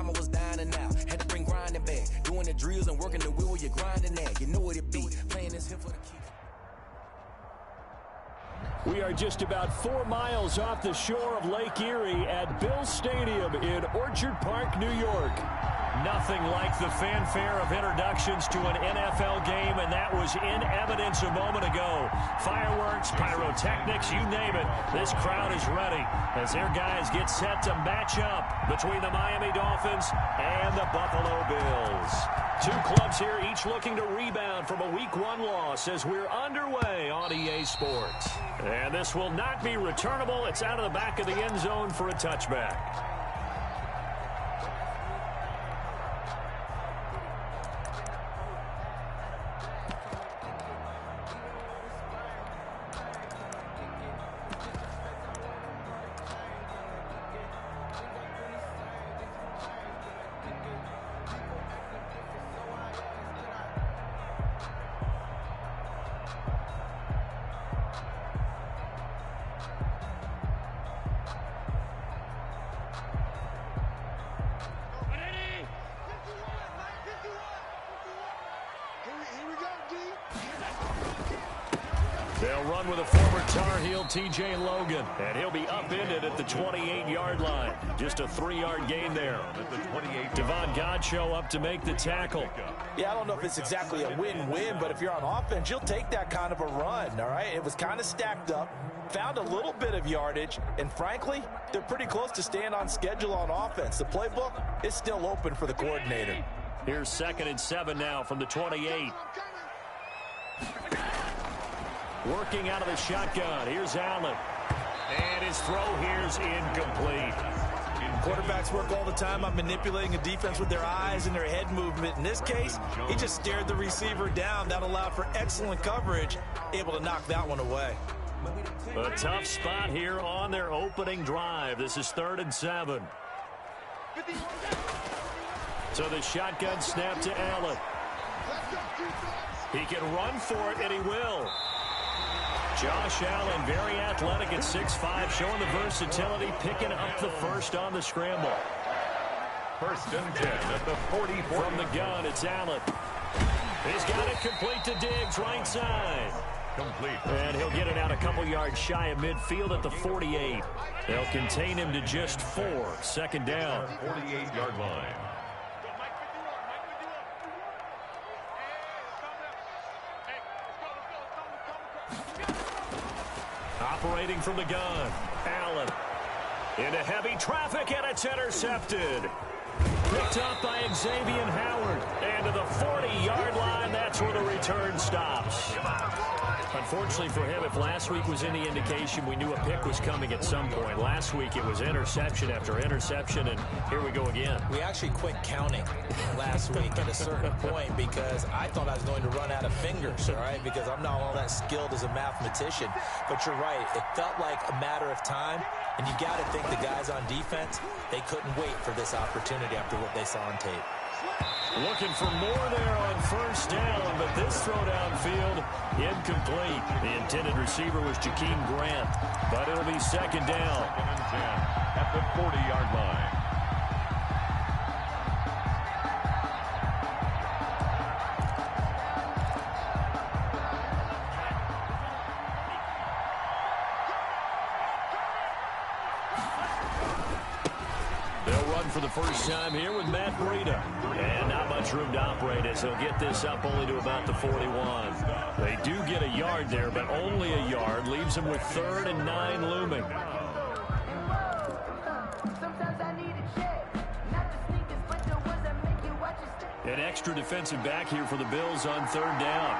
time I was dying and out. Had to bring grinding back. Doing the drills and working the wheel where you're grinding at. You know what it be. Playing this here for the keeps. We are just about 4 miles off the shore of Lake Erie at Bill Stadium in Orchard Park, New York. Nothing like the fanfare of introductions to an NFL game, and that was in evidence a moment ago. Fireworks, pyrotechnics, you name it. This crowd is ready as their guys get set to match up between the Miami Dolphins and the Buffalo Bills. Two clubs here, each looking to rebound from a Week 1 loss as we're underway on EA Sports. And this will not be returnable. It's out of the back of the end zone for a touchback. They'll run with a former Tar Heel, T.J. Logan, and he'll be upended at the 28-yard line. Just a 3-yard gain there. At the 28. Devon Godchaux up to make the tackle. Yeah, I don't know if it's exactly a win-win, but if you're on offense, you'll take that kind of a run, all right? It was kind of stacked up, found a little bit of yardage, and frankly, they're pretty close to staying on schedule on offense. The playbook is still open for the coordinator. Here's 2nd and 7 now from the 28. Working out of the shotgun. Here's Allen. And his throw here's incomplete. Quarterbacks work all the time on manipulating a defense with their eyes and their head movement. In this case, he just stared the receiver down. That allowed for excellent coverage, able to knock that one away. A tough spot here on their opening drive. This is 3rd and 7. So the shotgun snap to Allen. He can run for it, and he will. Josh Allen, very athletic at 6'5", showing the versatility, picking up the first on the scramble. 1st and 10 at the 44. From the gun, it's Allen. He's got it complete to Diggs, right side. Complete. And he'll get it out a couple yards shy of midfield at the 48. They'll contain him to just 4. 2nd down. 48-yard line. Operating from the gun, Allen. Into heavy traffic, and it's intercepted. Picked up by Xavier Howard. And to the 40-yard line, that's where the return stops. Unfortunately for him, if last week was any indication, we knew a pick was coming at some point. Last week, it was interception after interception, and here we go again. We actually quit counting last week at a certain point because I thought I was going to run out of fingers, all right, because I'm not all that skilled as a mathematician. But you're right. It felt like a matter of time, and you got to think the guys on defense, they couldn't wait for this opportunity after what they saw on tape. Looking for more there on 1st down, but this throw downfield, incomplete. The intended receiver was Jakeem Grant, but it'll be 2nd down. 2nd and 10 at the 40-yard line. For the first time here with Matt Breida. And not much room to operate as he'll get this up only to about the 41. They do get a yard there, but only a yard. Leaves them with 3rd and 9 looming. An extra defensive back here for the Bills on 3rd down.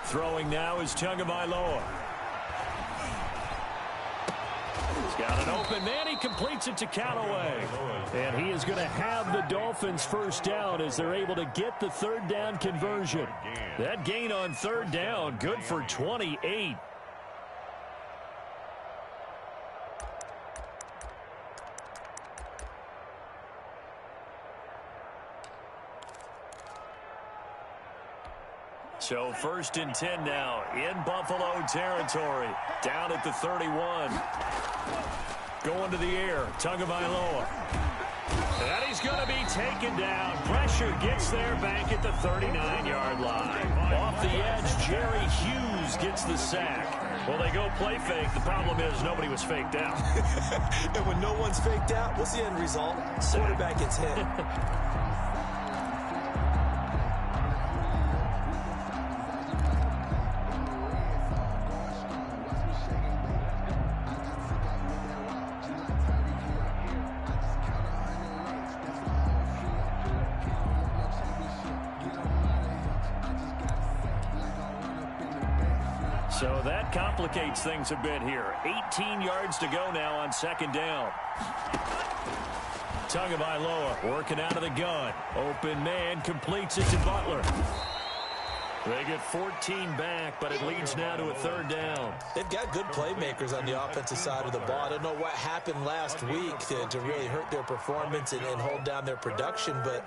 Throwing now is Tagovailoa. He's got an open man. He completes it to Callaway. And he is going to have the Dolphins 1st down as they're able to get the 3rd down conversion. That gain on 3rd down, good for 28. So 1st and 10 now in Buffalo territory. Down at the 31. Going to the air. Tagovailoa. And he's going to be taken down. Pressure gets there back at the 39-yard line. Off the edge, Jerry Hughes gets the sack. Well, they go play fake. The problem is nobody was faked out. And when no one's faked out, what's the end result? Quarterback gets hit. So that complicates things a bit here. 18 yards to go now on 2nd down. Tagovailoa working out of the gun. Open man completes it to Butler. They get 14 back, but it leads now to a 3rd down. They've got good playmakers on the offensive side of the ball. I don't know what happened last week to really hurt their performance and hold down their production, but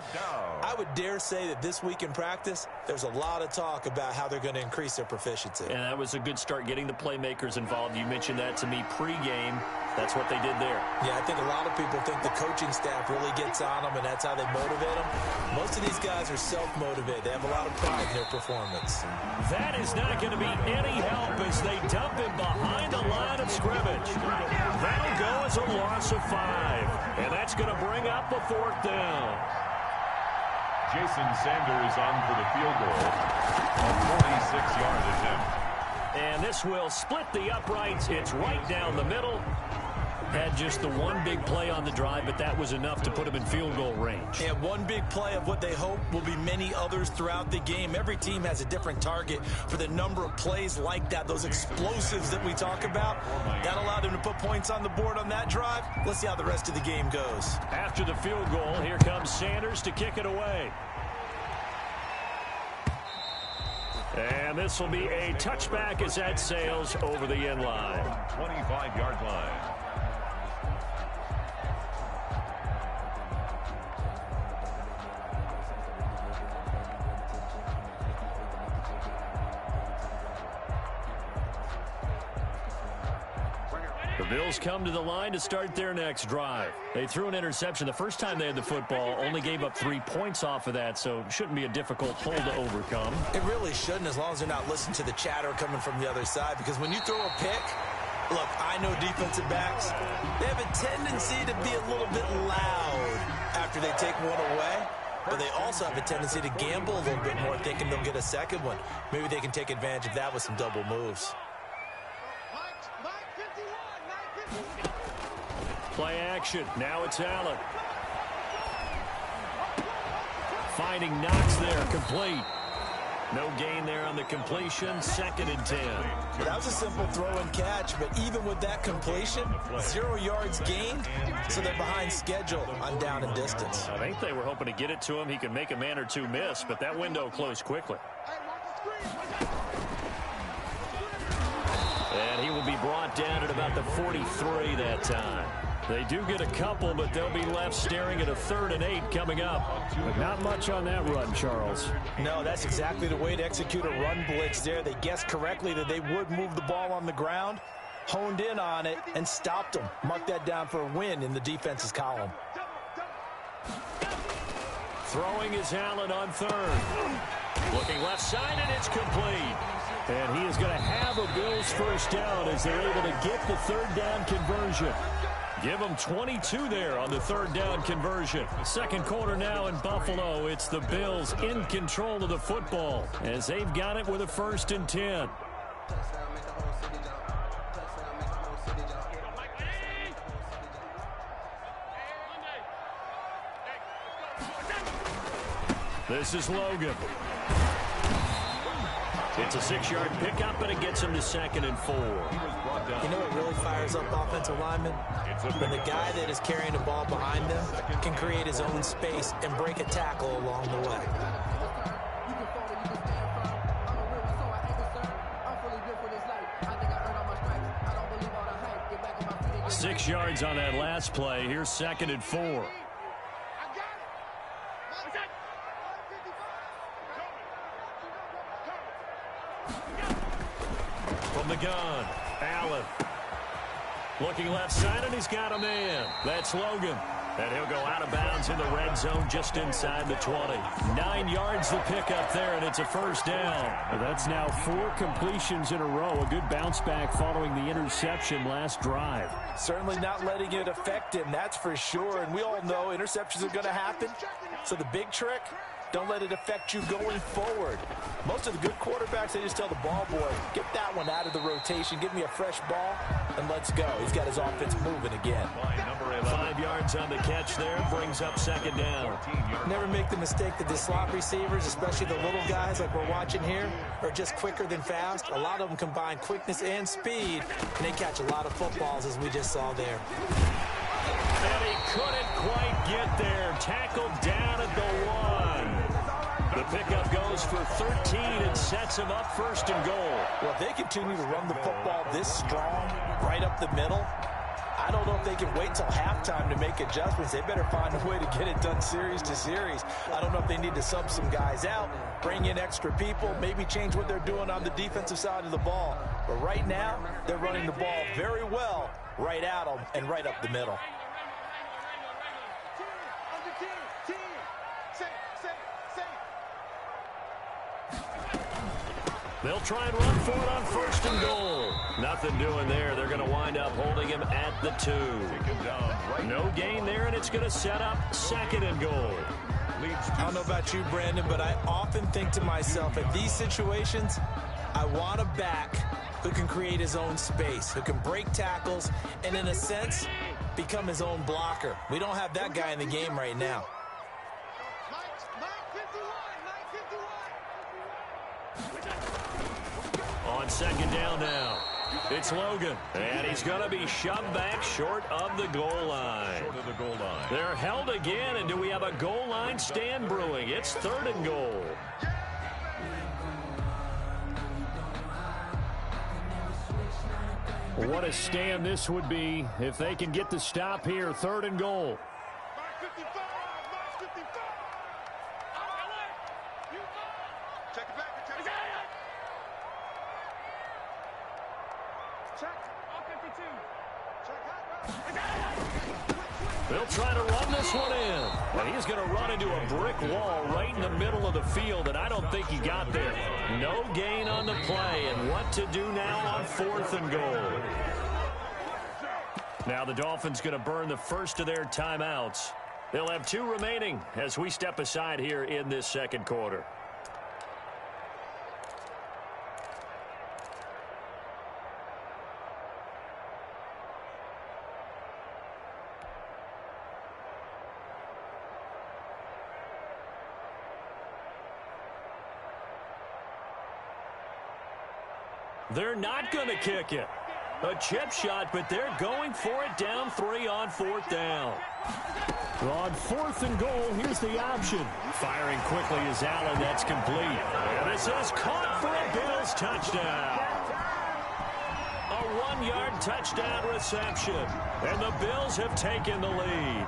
I would dare say that this week in practice, there's a lot of talk about how they're going to increase their proficiency. And that was a good start getting the playmakers involved. You mentioned that to me pregame. That's what they did there. Yeah, I think a lot of people think the coaching staff really gets on them, and that's how they motivate them. Most of these guys are self-motivated. They have a lot of pride in their performance. That is not going to be any help as they dump him behind the line of scrimmage. That'll go as a loss of 5. And that's going to bring up a 4th down. Jason Sanders on for the field goal. A 46-yard attempt. And this will split the uprights. It's right down the middle. Had just the one big play on the drive, but that was enough to put him in field goal range. And one big play of what they hope will be many others throughout the game. Every team has a different target for the number of plays like that, those explosives that we talk about. That allowed them to put points on the board on that drive. Let's see how the rest of the game goes. After the field goal, here comes Sanders to kick it away. And this will be a touchback as that sails over the end line. 25-yard line. The Bills come to the line to start their next drive. They threw an interception the first time they had the football, only gave up 3 points off of that, so it shouldn't be a difficult hole to overcome. It really shouldn't, as long as they're not listening to the chatter coming from the other side, because when you throw a pick, look, I know defensive backs, they have a tendency to be a little bit loud after they take one away, but they also have a tendency to gamble a little bit more, thinking they'll get a second one. Maybe they can take advantage of that with some double moves. Play action. Now it's Allen. Finding Knox there, complete. No gain there on the completion. 2nd and 10. That was a simple throw and catch, but even with that completion, 0 yards gained, so they're behind schedule on down and distance. I think they were hoping to get it to him. He could make a man or two miss, but that window closed quickly. And he will be brought down at about the 43 that time. They do get a couple, but they'll be left staring at a 3rd and 8 coming up. But not much on that run, Charles. No, that's exactly the way to execute a run blitz there. They guessed correctly that they would move the ball on the ground, honed in on it, and stopped them. Mark that down for a win in the defense's column. Throwing is Allen on 3rd. Looking left side, and it's complete. And he is going to have a Bills first down as they're able to get the 3rd down conversion. Give them 22 there on the 3rd down conversion. 2nd quarter now in Buffalo. It's the Bills in control of the football as they've got it with a 1st and 10. This is Logan. It's a 6-yard pickup, and it gets him to 2nd and 4. You know what really fires up offensive linemen? When the guy that is carrying the ball behind them can create his own space and break a tackle along the way. 6 yards on that last play. Here's 2nd and 4. From the gun, Allen. Looking left side, and he's got a man. That's Logan. And he'll go out of bounds in the red zone just inside the 20. 9 yards to pick up there, and it's a first down. Well, that's now 4 completions in a row. A good bounce back following the interception last drive. Certainly not letting it affect him, that's for sure. And we all know interceptions are going to happen. So the big trick, don't let it affect you going forward. Most of the good quarterbacks, they just tell the ball boy, get that one out of the rotation, give me a fresh ball, and let's go. He's got his offense moving again. 5 yards on the catch there, brings up second down. Never make the mistake that the slot receivers, especially the little guys like we're watching here, are just quicker than fast. A lot of them combine quickness and speed, and they catch a lot of footballs, as we just saw there. And he couldn't quite get there. Tackled down at the 1. The pickup goes for 13 and sets him up first and goal. Well, if they continue to run the football this strong, right up the middle, I don't know if they can wait till halftime to make adjustments. They better find a way to get it done series to series. I don't know if they need to sub some guys out, bring in extra people, maybe change what they're doing on the defensive side of the ball. But right now, they're running the ball very well right at them and right up the middle. They'll try and run for it on first and goal. Nothing doing there. They're going to wind up holding him at the 2. No gain there, and it's going to set up second and goal. I don't know about you, Brandon, but I often think to myself, in these situations, I want a back who can create his own space, who can break tackles, and in a sense, become his own blocker. We don't have that guy in the game right now. On second down now, it's Logan, and he's going to be shoved back short of the goal line. They're held again, and do we have a goal line stand brewing? It's third and goal. What a stand this would be if they can get the stop here. Third and goal. They'll try to run this one in. And he's going to run into a brick wall right in the middle of the field, and I don't think he got there. No gain on the play, and what to do now on fourth and goal. Now the Dolphins going to burn the first of their timeouts. They'll have 2 remaining as we step aside here in this second quarter. They're not going to kick it. A chip shot, but they're going for it down 3 on fourth down. On fourth and goal, here's the option. Firing quickly is Allen. That's complete. And this is caught for a Bills touchdown. A 1-yard touchdown reception. And the Bills have taken the lead.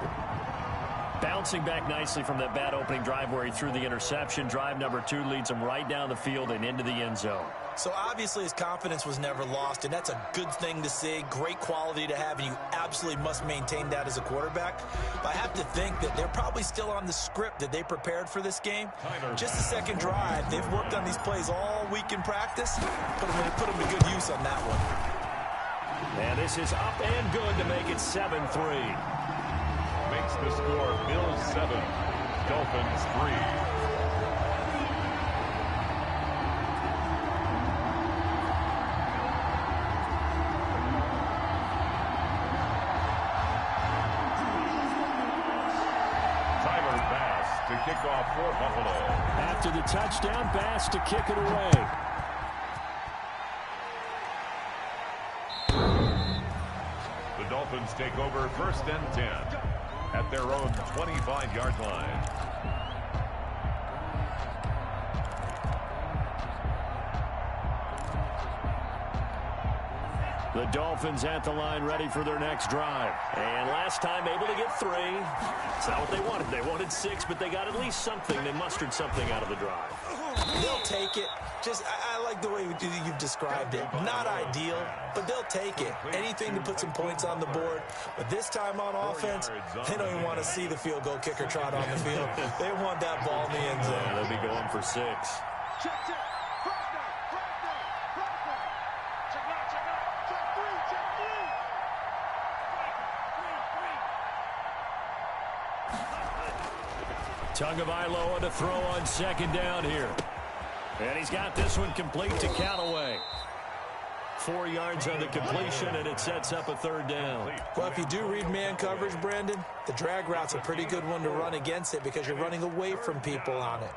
Bouncing back nicely from that bad opening drive where he threw the interception. Drive number 2 leads him right down the field and into the end zone. So obviously his confidence was never lost, and that's a good thing to see, great quality to have, and you absolutely must maintain that as a quarterback. But I have to think that they're probably still on the script that they prepared for this game. Just the second drive, they've worked on these plays all week in practice. Put them to good use on that one. And this is up and good to make it 7-3. Makes the score Bills 7, Dolphins 3. To kick off for Buffalo. After the touchdown, Bass to kick it away. The Dolphins take over first and 10 at their own 25-yard line. The Dolphins at the line ready for their next drive. And last time able to get 3. It's not what they wanted. They wanted 6, but they got at least something. They mustered something out of the drive. They'll take it. I like like the way you've described it. Not ideal, but they'll take it. Anything to put some points on the board. But this time on offense, they don't even want to see the field goal kicker trot on the field. They want that ball in the end zone. They'll be going for 6. Tagovailoa to throw on second down here. And he's got this one complete to Callaway. 4 yards on the completion, and it sets up a 3rd down. Well, if you do read man coverage, Brandon, the drag route's a pretty good one to run against it because you're running away from people on it.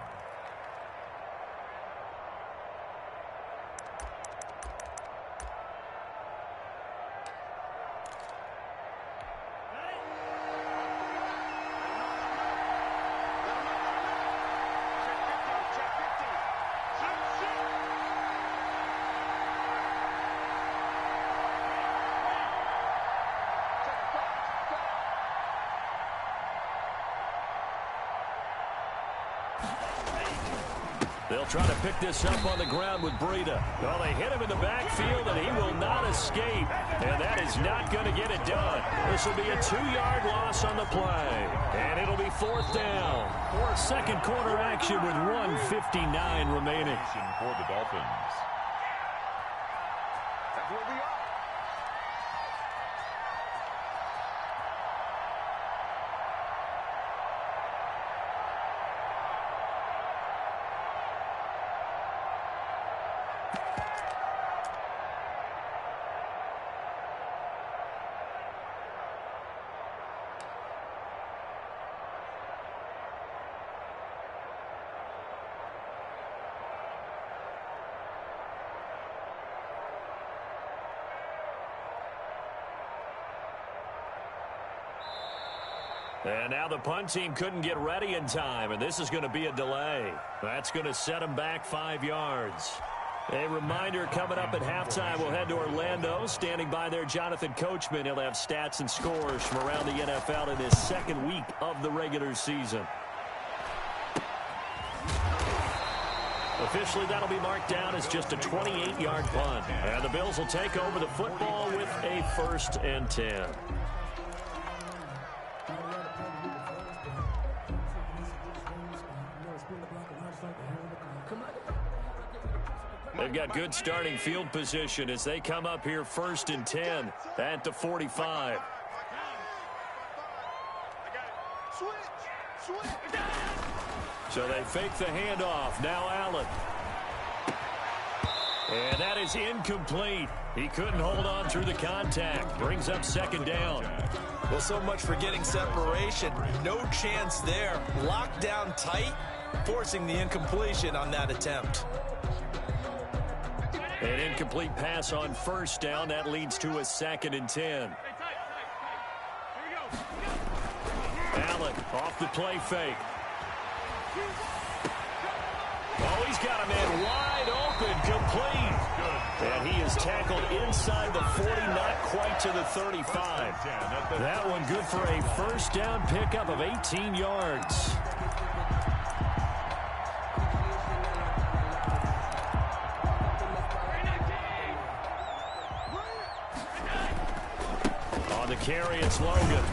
They'll try to pick this up on the ground with Breida. Well, they hit him in the backfield, and he will not escape. And that is not going to get it done. This will be a 2-yard loss on the play. And it'll be 4th down. Second quarter action with 1:59 remaining. For the Dolphins. That's where we are. And now the punt team couldn't get ready in time, and this is going to be a delay. That's going to set them back 5 yards. A reminder, coming up at halftime, we'll head to Orlando. Standing by there, Jonathan Coachman. He'll have stats and scores from around the NFL in his 2nd week of the regular season. Officially, that'll be marked down as just a 28-yard punt. And the Bills will take over the football with a 1st and 10. They've got good starting field position as they come up here 1st and 10 at the 45. So they fake the handoff. Now Allen. And that is incomplete. He couldn't hold on through the contact. Brings up 2nd down. Well, so much for getting separation. No chance there. Locked down tight, forcing the incompletion on that attempt. An incomplete pass on 1st down. That leads to a 2nd and 10. Allen off the play fake. Oh, he's got a man wide open, complete. And he is tackled inside the 40, not quite to the 35. That one good for a 1st down pickup of 18 yards. On the carry, it's Logan.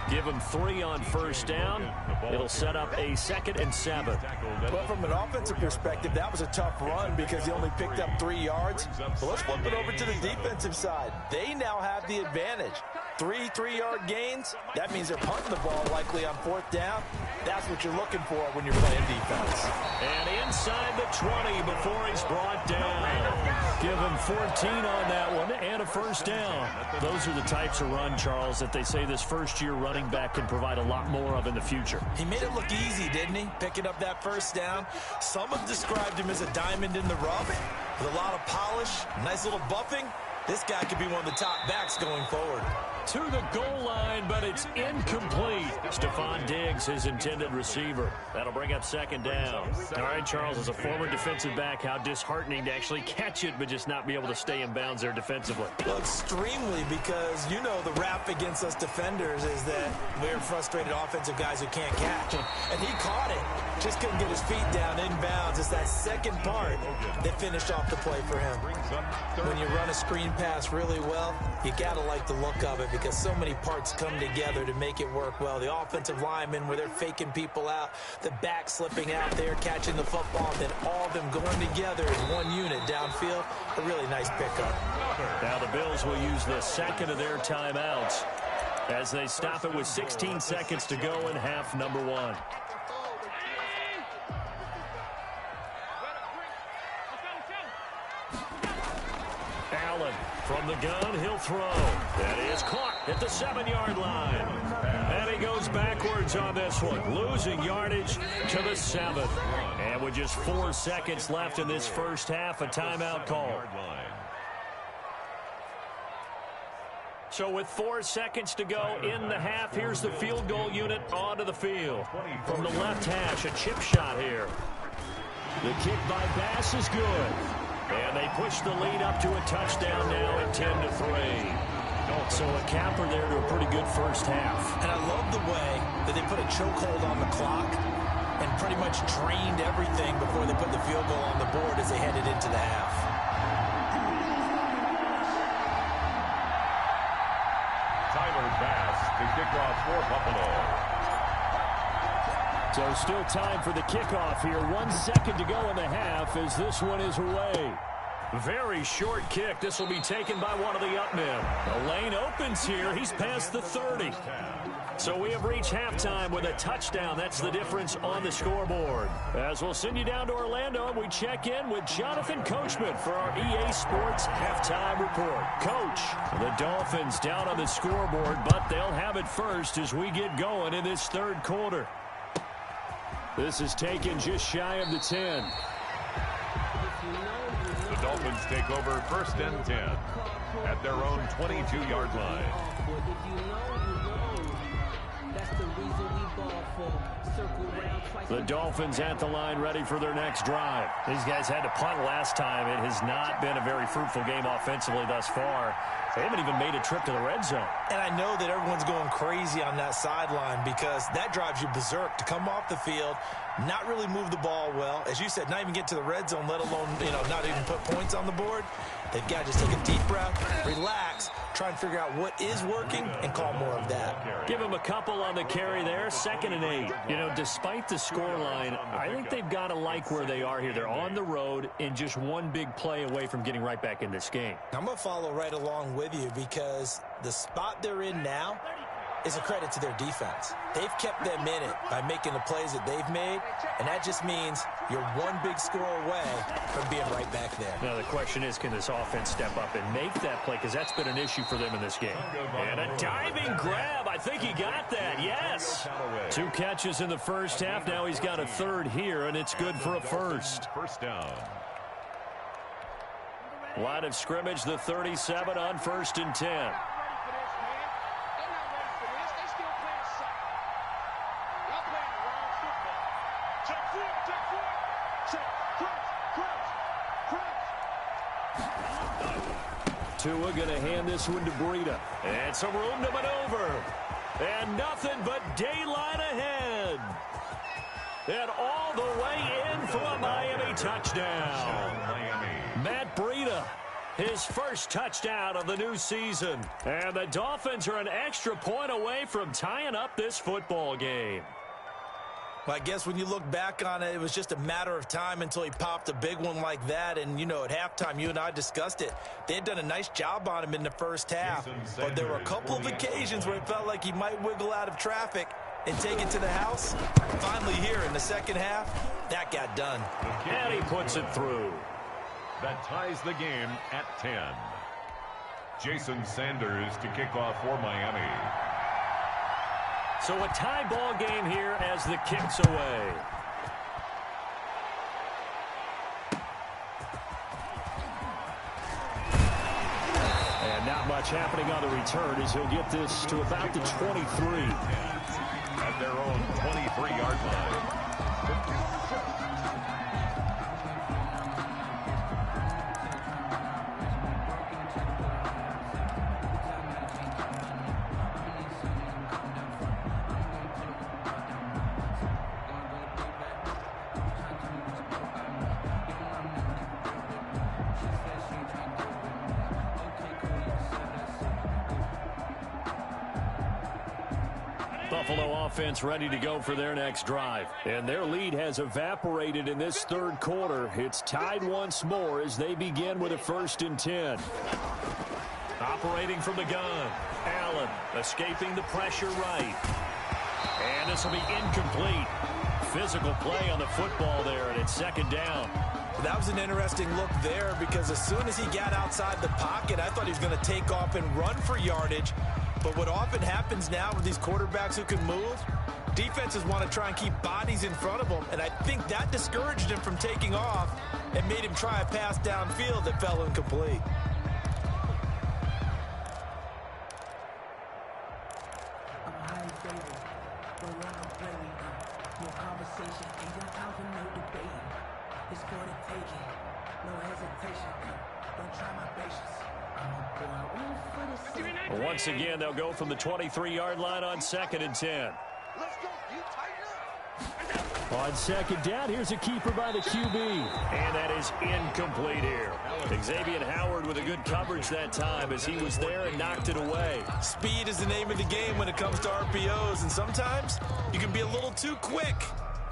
Give him 3 on 1st down. It'll set up a 2nd and 7. But from an offensive perspective, that was a tough run because he only picked up 3 yards. But let's flip it over to the defensive side. They now have the advantage. 3 3-yard gains. That means they're punting the ball likely on 4th down. That's what you're looking for when you're playing defense. And inside the 20 before he's brought down. Give him 14 on that one and a 1st down. Those are the types of run, Charles, that they say this first-year running back can provide a lot more of in the future. He made it look easy, didn't he? Picking up that 1st down. Some have described him as a diamond in the rough with a lot of polish, nice little buffing. This guy could be one of the top backs going forward. To the goal line, but it's incomplete. Stephon Diggs, his intended receiver. That'll bring up second down. All right, Charles, as a former defensive back, how disheartening to actually catch it, but just not be able to stay in bounds there defensively. Well, extremely, because you know the rap against us defenders is that we're frustrated offensive guys who can't catch. And he caught it. Just couldn't get his feet down in bounds. It's that second part that finished off the play for him. When you run a screen pass really well, you got to like the look of it, because so many parts come together to make it work well. The offensive linemen, where they're faking people out, the back slipping out there, catching the football, and then all of them going together in one unit downfield. A really nice pickup. Now the Bills will use the second of their timeouts as they stop it with 16 seconds to go in half number one. Allen from the gun, he'll throw. That is caught at the 7-yard line. And he goes backwards on this one, losing yardage to the 7. And with just 4 seconds left in this first half, a timeout call. So with 4 seconds to go in the half, here's the field goal unit onto the field. From the left hash, a chip shot here. The kick by Bass is good. And they push the lead up to a touchdown now at 10-3. So a capper there to a pretty good first half. And I love the way that they put a chokehold on the clock and pretty much drained everything before they put the field goal on the board as they headed into the half. Tyler Bass to kick off for Buffalo. So still time for the kickoff here. 1 second to go in the half as this one is away. Very short kick. This will be taken by one of the up men. The lane opens here. He's past the 30. So we have reached halftime with a touchdown. That's the difference on the scoreboard. As we'll send you down to Orlando, we check in with Jonathan Coachman for our EA Sports Halftime Report. Coach, the Dolphins down on the scoreboard, but they'll have it first as we get going in this third quarter. This is taken just shy of the 10. The Dolphins take over first and 10 at their own 22-yard line. The Dolphins at the line ready for their next drive. These guys had to punt last time. It has not been a very fruitful game offensively thus far. They haven't even made a trip to the red zone. And I know that everyone's going crazy on that sideline because that drives you berserk to come off the field, not really move the ball well. As you said, not even get to the red zone, let alone, not even put points on the board. They've got to just take a deep breath, relax, try and figure out what is working and call more of that. Give them a couple on the carry there, 2nd and 8. Despite the scoreline, I think they've got to like where they are here. They're on the road and just one big play away from getting right back in this game. I'm going to follow right along with you because the spot they're in now is a credit to their defense. They've kept them in it by making the plays that they've made, and that just means you're one big score away from being right back there. Now the question is, can this offense step up and make that play? Because that's been an issue for them in this game. And a diving grab. I think he got that. Yes. 2 catches in the first half. Now he's got a third here, and it's good for a first. First down. Line of scrimmage, the 37 on 1st and 10. Tua going to hand this one to Breida. And some room to maneuver. And nothing but daylight ahead. And all the way in for a Miami touchdown. Matt Breida, his first touchdown of the new season. And the Dolphins are an extra point away from tying up this football game. Well, I guess when you look back on it, it was just a matter of time until he popped a big one like that. And, at halftime, you and I discussed it. They had done a nice job on him in the first half. But there were a couple of occasions where it felt like he might wiggle out of traffic and take it to the house. Finally here in the second half, that got done. And he puts it through. That ties the game at 10. Jason Sanders to kick off for Miami. So a tie ball game here as the kick's away. Not much happening on the return as he'll get this to about the 23. At their own 23-yard line. Buffalo offense ready to go for their next drive. And their lead has evaporated in this third quarter. It's tied once more as they begin with a 1st and 10. Operating from the gun. Allen escaping the pressure right. And this will be incomplete. Physical play on the football there, and it's 2nd down. That was an interesting look there because as soon as he got outside the pocket, I thought he was going to take off and run for yardage. But what often happens now with these quarterbacks who can move, defenses want to try and keep bodies in front of them, and I think that discouraged him from taking off and made him try a pass downfield that fell incomplete. Once again, they'll go from the 23-yard line on 2nd and 10. On 2nd down, here's a keeper by the QB. And that is incomplete here. Xavier Howard with a good coverage that time as he was there and knocked it away. Speed is the name of the game when it comes to RPOs, and sometimes you can be a little too quick,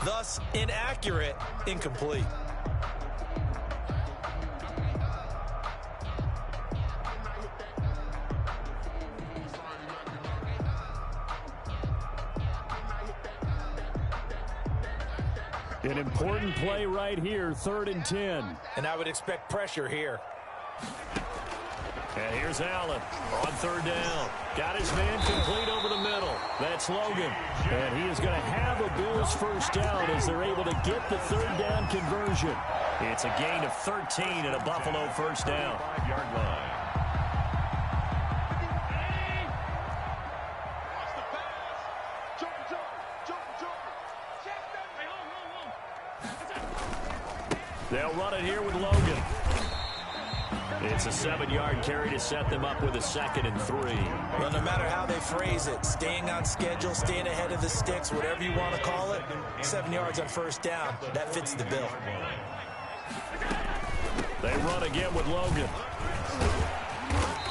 thus inaccurate, incomplete. An important play right here, 3rd and 10. And I would expect pressure here. And here's Allen on 3rd down. Got his man complete over the middle. That's Logan. And he is going to have a Bills 1st down as they're able to get the 3rd down conversion. It's a gain of 13 and a Buffalo 1st down. 5-yard line. They'll run it here with Logan. It's a 7-yard carry to set them up with a 2nd and 3. Well, no matter how they phrase it, staying on schedule, staying ahead of the sticks, whatever you want to call it, 7 yards on 1st down, that fits the bill. They run again with Logan.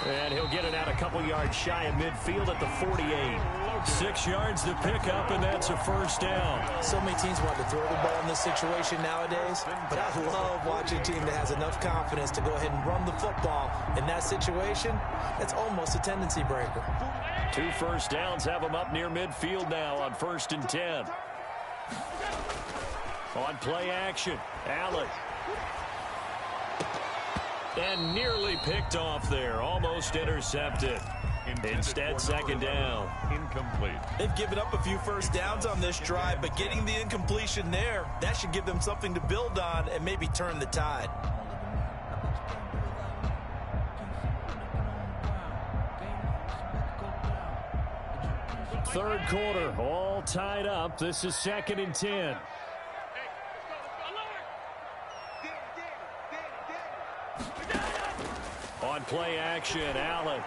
And he'll get it out a couple yards shy of midfield at the 48. 6 yards to pick up, and that's a 1st down. So many teams want to throw the ball in this situation nowadays, but I love watching a team that has enough confidence to go ahead and run the football. In that situation, that's almost a tendency breaker. 2 1st downs have them up near midfield now on 1st and 10. On play action, Allen. And nearly picked off there, almost intercepted. Instead, 2nd down. Incomplete. They've given up a few 1st downs on this drive, but getting the incompletion there, that should give them something to build on and maybe turn the tide. Third quarter, all tied up. This is 2nd and 10. On play action, Allen.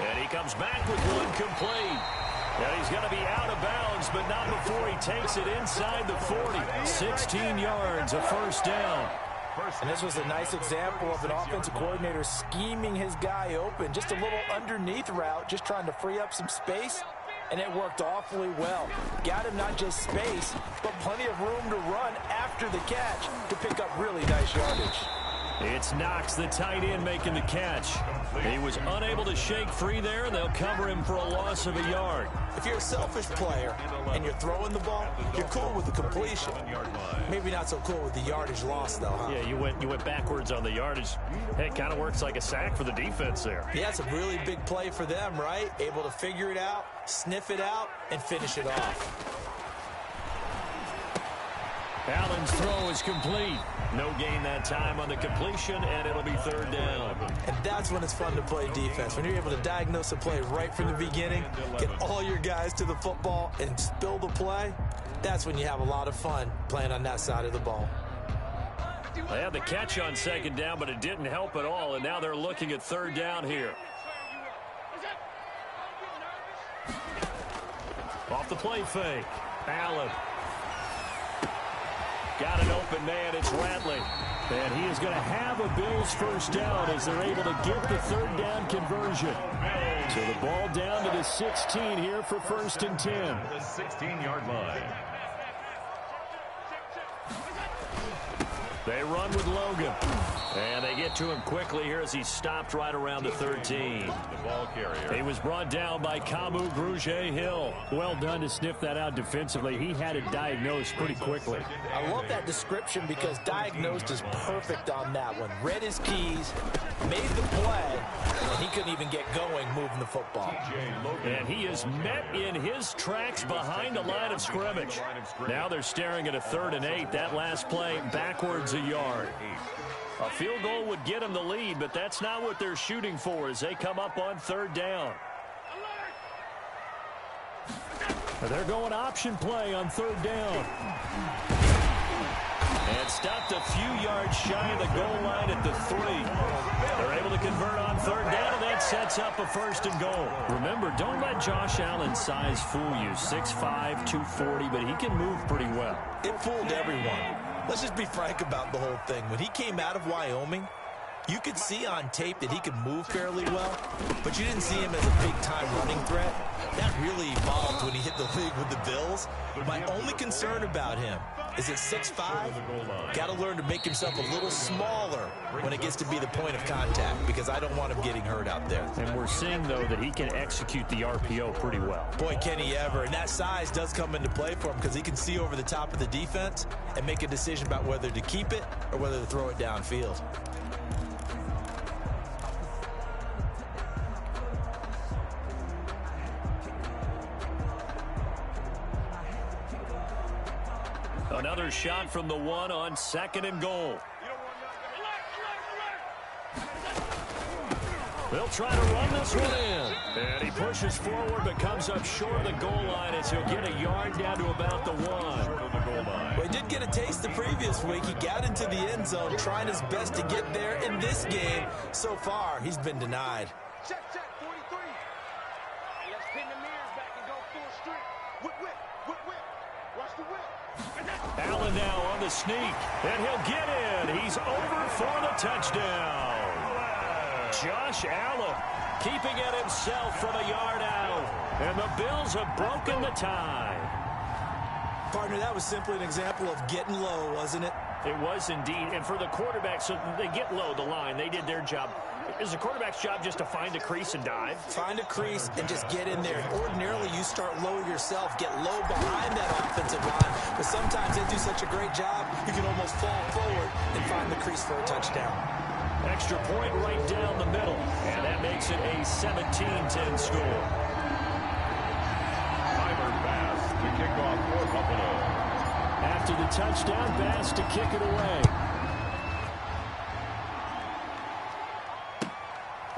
And he comes back with one complete. And he's going to be out of bounds, but not before he takes it inside the 40. 16 yards, a 1st down. And this was a nice example of an offensive coordinator scheming his guy open. Just a little underneath route, just trying to free up some space. And it worked awfully well. Got him not just space, but plenty of room to run after the catch to pick up really nice yardage. It's Knox, the tight end, making the catch. He was unable to shake free there, and they'll cover him for a loss of a yard. If you're a selfish player and you're throwing the ball, you're cool with the completion. Maybe not so cool with the yardage loss, though, huh? Yeah, you went backwards on the yardage. Hey, it kind of works like a sack for the defense there. Yeah, it's a really big play for them, right? Able to figure it out, sniff it out, and finish it off. Allen's throw is complete. No gain that time on the completion, and it'll be 3rd down. And that's when it's fun to play defense. When you're able to diagnose a play right from the beginning, get all your guys to the football, and spill the play, that's when you have a lot of fun playing on that side of the ball. They had the catch on 2nd down, but it didn't help at all, and now they're looking at 3rd down here. Off the play fake. Allen. Got an open man. It's Ratley. And he is going to have a Bills 1st down as they're able to get the 3rd down conversion. So the ball down to the 16 here for 1st and 10. The 16-yard line. They run with Logan. And they get to him quickly here as he stopped right around the 13. The ball carrier. He was brought down by Kamu Grugier-Hill. Well done to sniff that out defensively. He had it diagnosed pretty quickly. I love that description because diagnosed is perfect on that one. Read his keys, made the play, and he couldn't even get going moving the football. And he is met in his tracks behind the line of scrimmage. Now they're staring at a 3rd and 8. That last play backwards a yard. A field goal would get them the lead, but that's not what they're shooting for as they come up on 3rd down. They're going option play on 3rd down. And stopped a few yards shy of the goal line at the 3. They're able to convert on 3rd down, and that sets up a 1st and goal. Remember, don't let Josh Allen's size fool you. 6'5", 240, but he can move pretty well. It fooled everyone. Let's just be frank about the whole thing. When he came out of Wyoming, you could see on tape that he could move fairly well, but you didn't see him as a big-time running threat. That really evolved when he hit the league with the Bills. My only concern about him is at 6'5", got to learn to make himself a little smaller when it gets to be the point of contact, because I don't want him getting hurt out there. And we're seeing, though, that he can execute the RPO pretty well. Boy, can he ever. And that size does come into play for him because he can see over the top of the defense and make a decision about whether to keep it or whether to throw it downfield. Another shot from the 1 on 2nd and goal. They'll try to run this one in. And he pushes forward but comes up short of the goal line as he'll get a yard down to about the 1. Well, he did get a taste the previous week. He got into the end zone trying his best to get there in this game. So far, he's been denied. Check, 43. Let's pin the mirrors back and go full strength. Whip. Watch the whip. Allen now on the sneak, and he'll get in. He's over for the touchdown. Josh Allen keeping it himself from a yard out. And the Bills have broken the tie. Partner, that was simply an example of getting low, wasn't it? It was indeed. And for the quarterback, so they get low the line. They did their job. Is the quarterback's job just to find a crease and dive? Find a crease and just get in there. Ordinarily, you start low yourself, get low behind that offensive line. But sometimes they do such a great job, you can almost fall forward and find the crease for a touchdown. Extra point right down the middle. And that makes it a 17-10 score. Tyler Bass to kick off for Buffalo. After the touchdown, Bass to kick it away.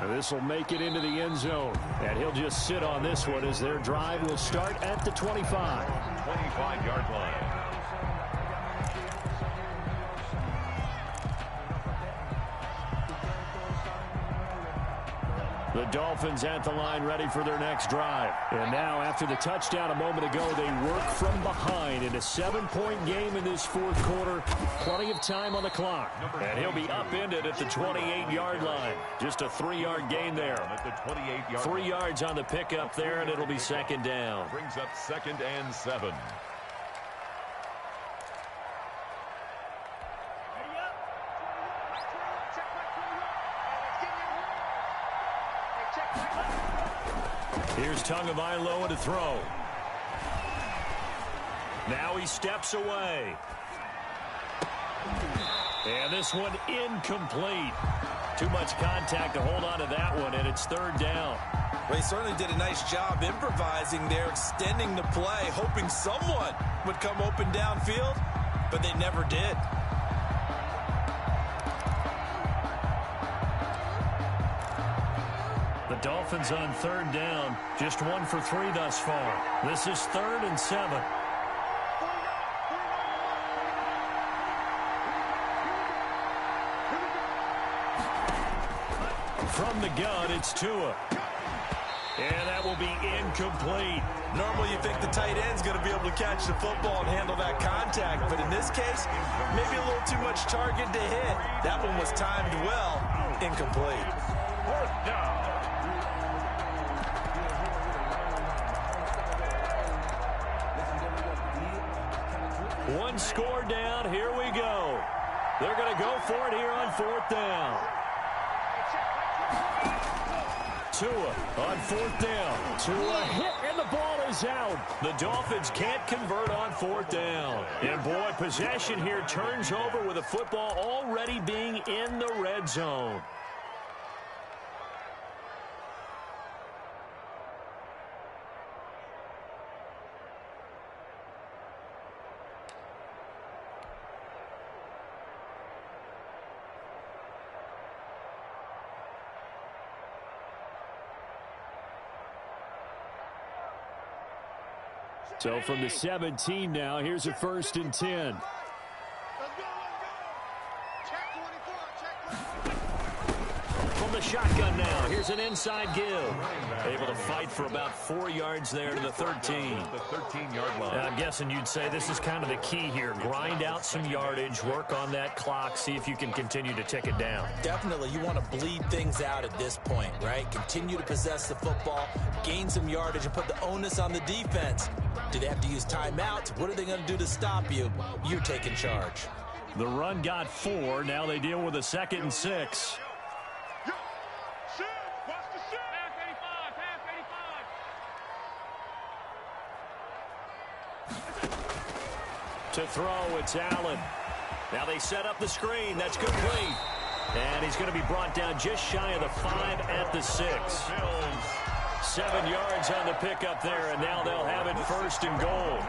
This will make it into the end zone. And he'll just sit on this one as their drive will start at the 25. 25-yard line. The Dolphins at the line ready for their next drive. And now after the touchdown a moment ago, they work from behind in a 7-point game in this 4th quarter. Plenty of time on the clock. And he'll be upended at the 28-yard line. Just a 3-yard gain there. At the 28-yard 3 yards on the pickup there, and it'll be 2nd down. brings up 2nd and 7. Here's Tagovailoa to throw. Now he steps away. And this one incomplete. Too much contact to hold on to that one, and it's 3rd down. Well, he certainly did a nice job improvising there, extending the play, hoping someone would come open downfield. but they never did. The Dolphins on third down, just 1 for 3 thus far. This is 3rd and 7. From the gun, it's Tua. And that will be incomplete. Normally you think the tight end's going to be able to catch the football and handle that contact, but in this case, maybe a little too much target to hit. That one was timed well, incomplete. 4th down. One score down. Here we go. They're going to go for it here on 4th down. Tua on 4th down. Tua hit, and the ball is out. The Dolphins can't convert on 4th down. And, boy, possession here turns over with the football already being in the red zone. So from the 17 now, here's a 1st and 10. From the shotgun now, here's an inside give. Able to fight for about 4 yards there to the 13. The 13-yard line. I'm guessing you'd say this is kind of the key here. Grind out some yardage, work on that clock, see if you can continue to tick it down. Definitely, you want to bleed things out at this point, right? Continue to possess the football, gain some yardage, and put the onus on the defense. Do they have to use timeouts? What are they going to do to stop you? You're taking charge. The run got 4. Now they deal with a 2nd and 6. To throw, it's Allen. Now they set up the screen. That's complete. And he's going to be brought down just shy of the 5 at the 6. 7 yards on the pickup there, and now they'll have it 1st and goal.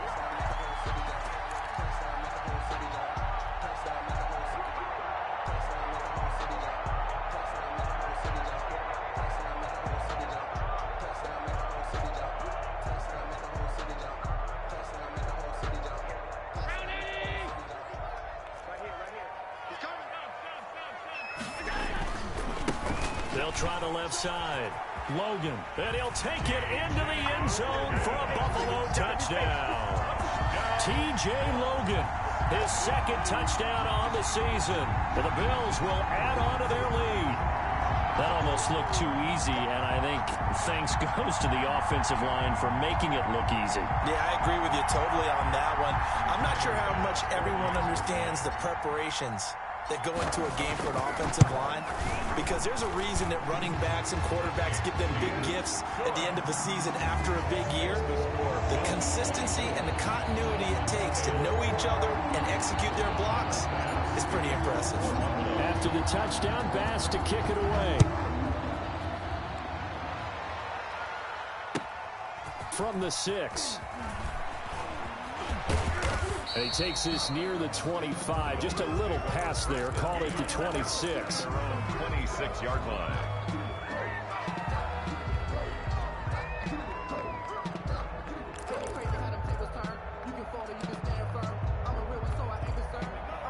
They'll try the left side. Logan, and he'll take it into the end zone for a Buffalo touchdown. T.J. Logan, his 2nd touchdown on the season. Well, the Bills will add on to their lead. That almost looked too easy, and I think thanks goes to the offensive line for making it look easy. Yeah, I agree with you totally on that one. I'm not sure how much everyone understands the preparations that go into a game for an offensive line, because there's a reason that running backs and quarterbacks give them big gifts at the end of the season after a big year. The consistency and the continuity it takes to know each other and execute their blocks is pretty impressive. After the touchdown, Bass to kick it away. From the 6. And he takes this near the 25. Just a little pass there. Called it the 26. 26-yard line.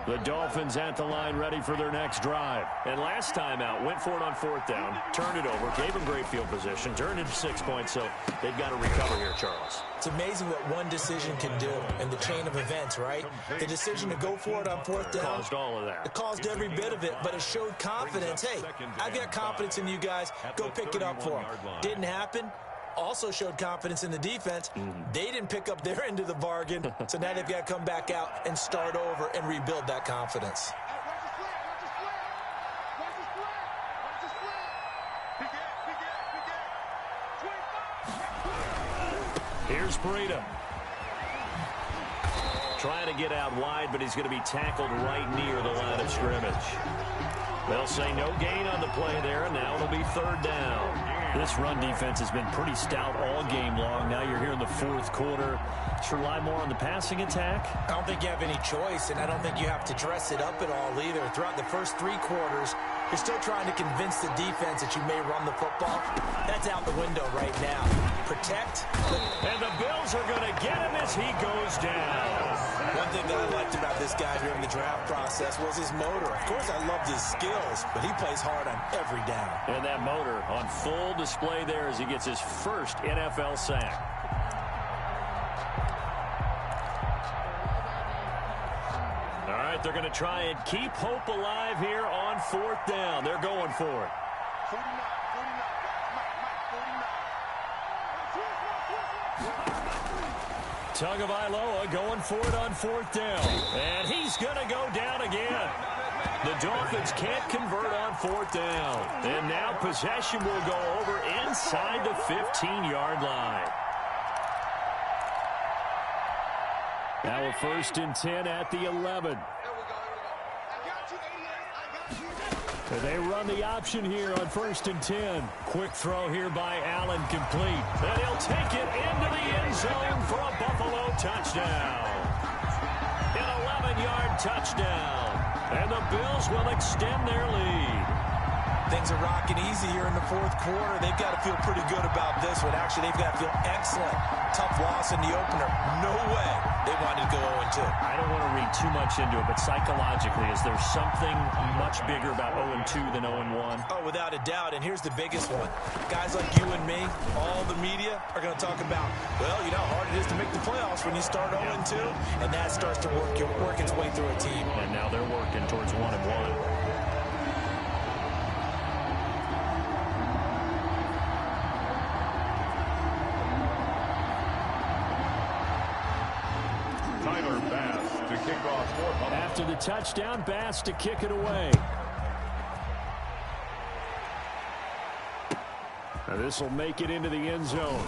The Dolphins at the line ready for their next drive. And last time out, went for it on 4th down, turned it over, gave them great field position, turned it 6 points, so they've got to recover here, Charles. It's amazing what one decision can do in the chain of events, right? The decision to go for it on 4th down caused all of that. It caused every bit of it, but it showed confidence. Hey, I've got confidence in you guys. Go pick it up for them. Didn't happen. Also showed confidence in the defense. They didn't pick up their end of the bargain, so now they've got to come back out and start over and rebuild that confidence. Here's Breida. Trying to get out wide, but he's going to be tackled right near the line of scrimmage. They'll say no gain on the play there, and now it'll be 3rd down. This run defense has been pretty stout all game long. Now you're here in the fourth quarter. Should rely more on the passing attack? I don't think you have any choice, and I don't think you have to dress it up at all either. Throughout the first 3 quarters, you're still trying to convince the defense that you may run the football. That's out the window right now. Protect. And the Bills are going to get him as he goes down. One thing that I liked about this guy during the draft process was his motor. Of course, I loved his skills, but he plays hard on every down. And that motor on full display there as he gets his first NFL sack. All right, they're going to try and keep hope alive here on 4th down. They're going for it. 49, Tagovailoa going for it on 4th down. And he's going to go down again. The Dolphins can't convert on 4th down. And now possession will go over inside the 15-yard line. Now a 1st and 10 at the 11. They run the option here on 1st and 10. Quick throw here by Allen, complete. And he'll take it into the end zone for a Buffalo touchdown. An 11-yard touchdown. And the Bills will extend their lead. Things are rocking easy here in the 4th quarter. They've got to feel pretty good about this one. Actually, they've got to feel excellent. Tough loss in the opener. No way they wanted to go 0-2. I don't want to read too much into it, but psychologically, is there something much bigger about 0-2 than 0-1? Oh, without a doubt. And here's the biggest one. Guys like you and me, all the media, are going to talk about, well, you know how hard it is to make the playoffs when you start 0-2. And that starts to work its way through a team. And now they're working towards 1-1. After the touchdown, Bass to kick it away. Now this will make it into the end zone.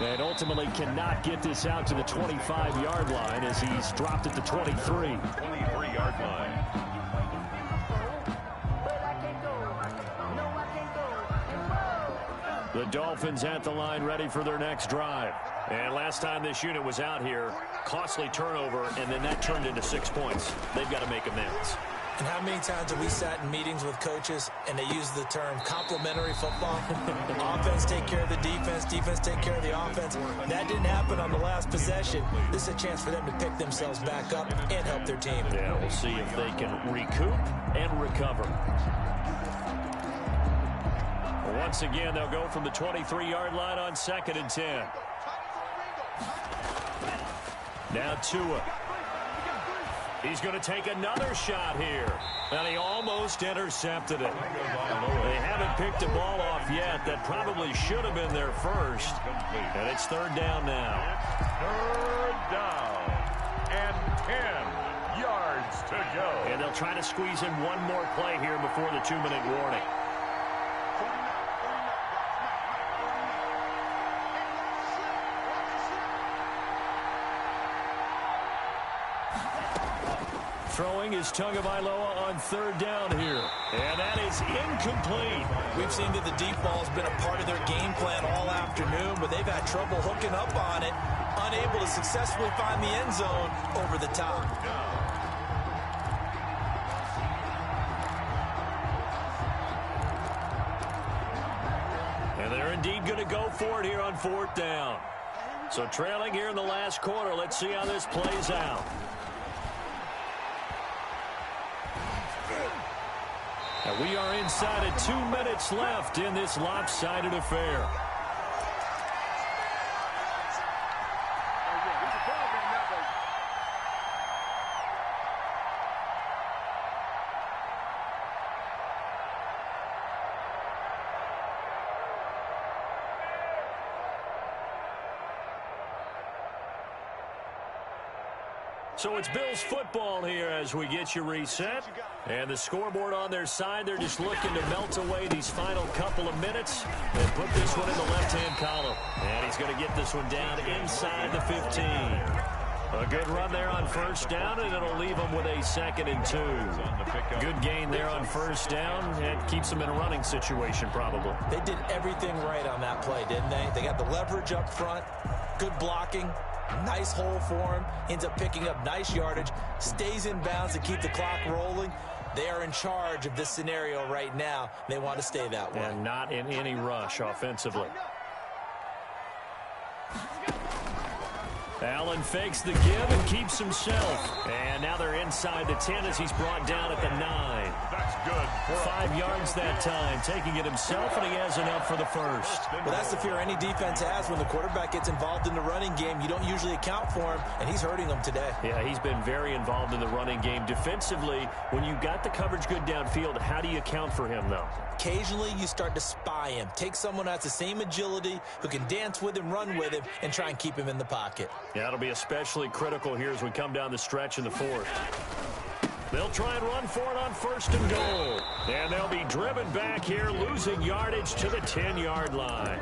And ultimately cannot get this out to the 25-yard line as he's dropped at the 23. 23-yard line. The Dolphins at the line ready for their next drive. And last time this unit was out here, costly turnover, and then that turned into 6 points. They've got to make amends. And how many times have we sat in meetings with coaches and they use the term complementary football? Offense take care of the defense, defense take care of the offense. That didn't happen on the last possession. This is a chance for them to pick themselves back up and help their team. Yeah, we'll see if they can recoup and recover. Once again, they'll go from the 23-yard line on 2nd and 10. Now Tua. He's going to take another shot here. And he almost intercepted it. They haven't picked the ball off yet. That probably should have been their first. And it's 3rd down now. 3rd down. And 10 yards to go. And they'll try to squeeze in one more play here before the 2-minute warning. Throwing is Tagovailoa on 3rd down here. And that is incomplete. We've seen that the deep ball has been a part of their game plan all afternoon, but they've had trouble hooking up on it, unable to successfully find the end zone over the top. And they're indeed going to go for it here on 4th down. So trailing here in the last quarter, let's see how this plays out. And we are inside of 2 minutes left in this lopsided affair. So it's Bills football here as we get you reset. And the scoreboard on their side, they're just looking to melt away these final couple of minutes and put this one in the left-hand column. And he's going to get this one down inside the 15. A good run there on first down, and it'll leave them with a 2nd and 2. Good gain there on first down. It keeps them in a running situation, probably. They did everything right on that play, didn't they? They got the leverage up front, good blocking, nice hole for him, ends up picking up nice yardage, stays in bounds to keep the clock rolling. They are in charge of this scenario right now. They want to stay that way. And not in any rush offensively. Allen fakes the give and keeps himself. And now they're inside the 10 as he's brought down at the 9. That's good. 5 yards that time, taking it himself, and he has enough for the first. Well, that's the fear any defense has when the quarterback gets involved in the running game. You don't usually account for him, and he's hurting them today. Yeah, he's been very involved in the running game. Defensively, when you got the coverage good downfield, how do you account for him, though? Occasionally, you start to spy him. Take someone who has the same agility, who can dance with him, run with him, and try and keep him in the pocket. Yeah, it'll be especially critical here as we come down the stretch in the 4th. They'll try and run for it on 1st and goal. And they'll be driven back here, losing yardage to the 10-yard line.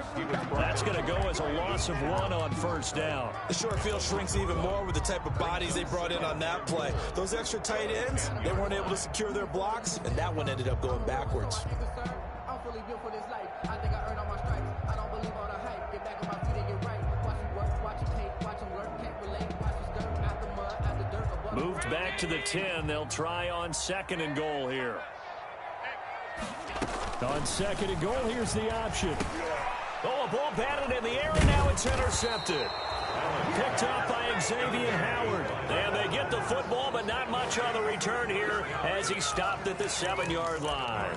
That's going to go as a loss of 1 on 1st down. The short field shrinks even more with the type of bodies they brought in on that play. Those extra tight ends, they weren't able to secure their blocks, and that one ended up going backwards. I'm fully built for this life. I think I earned all my stripes. I don't believe all the hype. Get back on my feet and get right. Watch me work, watch him hate, watch him work, can't relate. Watch his dirt, out the mud, out the dirt. Moved back to the 10. They'll try on 2nd and goal here. On 2nd and goal, here's the option. Oh, a ball batted in the air, and now it's intercepted. Picked up by Xavier Howard. And they get the football, but not much on the return here as he stopped at the 7-yard line.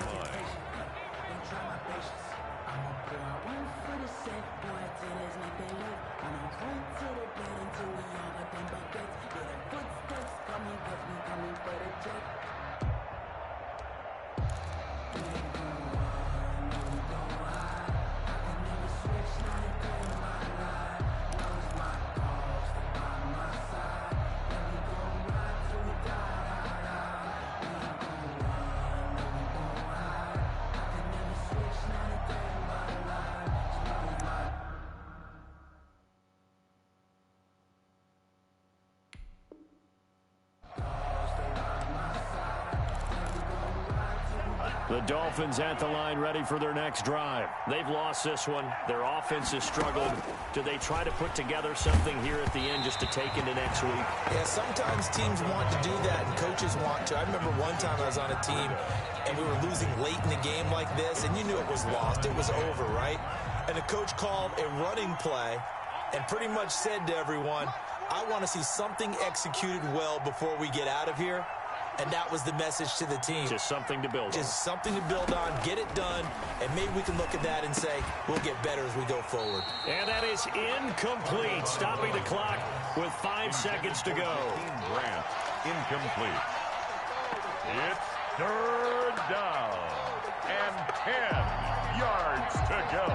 The Dolphins at the line ready for their next drive. They've lost this one. Their offense has struggled. Do they try to put together something here at the end just to take into next week? Yeah, sometimes teams want to do that and coaches want to. I remember one time I was on a team and we were losing late in the game like this, and you knew it was lost. It was over, right? And the coach called a running play and pretty much said to everyone, I want to see something executed well before we get out of here. And that was the message to the team. Just something to build on. Just something to build on, get it done, and maybe we can look at that and say, we'll get better as we go forward. And that is incomplete, stopping the clock with 5 seconds to go. Grant, incomplete. It's 3rd down and 10 yards to go.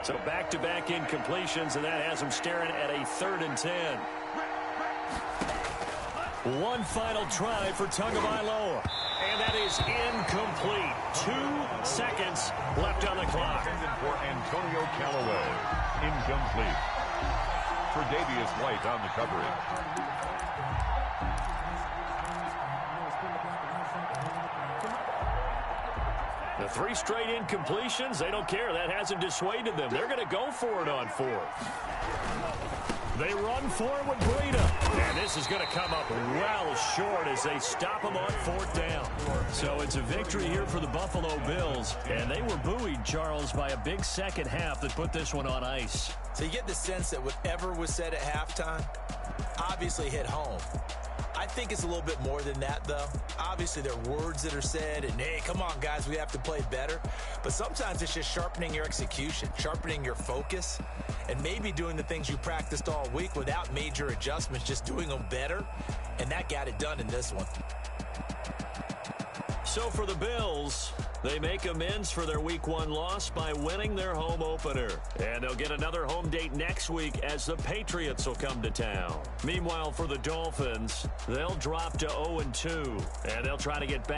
So back-to-back incompletions, and that has them staring at a 3rd and 10. One final try for Tagovailoa, and that is incomplete. 2 seconds left on the clock. Intended for Antonio Callaway. Incomplete. Tre'Davious White on the coverage. The 3 straight incompletions, they don't care. That hasn't dissuaded them. They're going to go for it on 4th. They run for it with Breida. And this is going to come up well short as they stop them on 4th down. So it's a victory here for the Buffalo Bills. And they were buoyed, Charles, by a big second half that put this one on ice. So you get the sense that whatever was said at halftime obviously hit home. I think it's a little bit more than that, though. Obviously, there are words that are said, and, hey, come on, guys, we have to play better. But sometimes it's just sharpening your execution, sharpening your focus, and maybe doing the things you practiced all week without major adjustments, just doing them better. And that got it done in this one. So for the Bills, They make amends for their Week 1 loss by winning their home opener. And they'll get another home date next week as the Patriots will come to town. Meanwhile, for the Dolphins, they'll drop to 0-2, and they'll try to get back